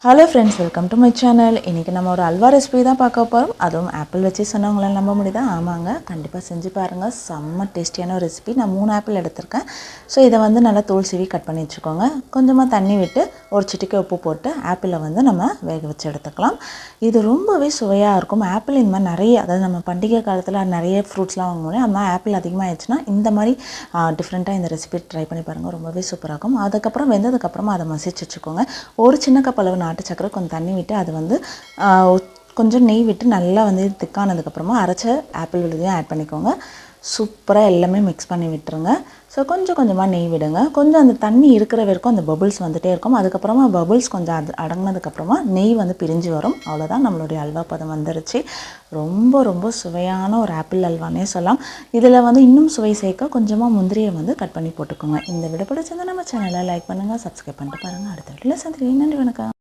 Hello friends, welcome to my channel. இன்றைக்கி நம்ம ஒரு அல்வா ரெசிபி தான் பார்க்க போகிறோம். அதுவும் ஆப்பிள் வச்சு சொன்னவங்களால் நம்ப முடியுதா? ஆமாங்க, கண்டிப்பாக செஞ்சு பாருங்கள். செம்ம டேஸ்டியான ஒரு ரெசிபி. நான் 3 ஆப்பிள் எடுத்திருக்கேன். ஸோ இதை நல்லா தோல் சீவி கட் பண்ணி வச்சுக்கோங்க. கொஞ்சமாக தண்ணி விட்டு ஒரு சிட்டிக்கை உப்பு போட்டு ஆப்பிளை நம்ம வேக வச்சு எடுத்துக்கலாம். இது ரொம்பவே சுவையாக இருக்கும். ஆப்பிள் இந்த மாதிரி நிறைய, அதாவது நம்ம பண்டிகை காலத்தில் நிறைய ஃப்ரூட்ஸ்லாம் வாங்குவோம். அது மாதிரி ஆப்பிள் அதிகமாக ஆயிடுச்சுன்னா இந்த மாதிரி டிஃப்ரெண்ட்டாக இந்த ரெசிபி ட்ரை பண்ணி பாருங்கள். ரொம்பவே சூப்பராக இருக்கும். அதுக்கப்புறம் வெந்ததுக்கப்புறமா அதை மசிச்சு வச்சுக்கோங்க. ஒரு சின்ன கப் அளவு நாட்டு சக்கரை, கொஞ்சம் தண்ணி விட்டு அது கொஞ்சம் நெய் விட்டு நல்லா திக்கானதுக்கப்புறமா அரைச்ச ஆப்பிள் விழுதையும் ஆட் பண்ணிக்கோங்க. சூப்பராக எல்லாமே மிக்ஸ் பண்ணி விட்டுருங்க. ஸோ கொஞ்சம் கொஞ்சமாக நெய் விடுங்க. கொஞ்சம் அந்த தண்ணி இருக்கிற வரைக்கும் அந்த பபுள்ஸ் வந்துகிட்டே இருக்கும். அதுக்கப்புறமா பபுள்ஸ் கொஞ்சம் அடங்கினதுக்கப்புறமா நெய் பிரிஞ்சு வரும். அவ்வளோதான், நம்மளுடைய அல்வா பதம் வந்துருச்சு. ரொம்ப ரொம்ப சுவையான ஒரு ஆப்பிள் அல்வானே சொல்லலாம். இதில் இன்னும் சுவை சேர்க்க கொஞ்சமாக முந்திரியை கட் பண்ணி போட்டுக்கோங்க. இந்த வீடியோ பிடிச்சிருந்தா நம்ம சேனலை லைக் பண்ணுங்கள், சப்ஸ்கிரைப் பண்ணிட்டு பாருங்கள். அடுத்த வீடியோவில் சந்திக்கிறேன். நன்றி, வணக்கம்.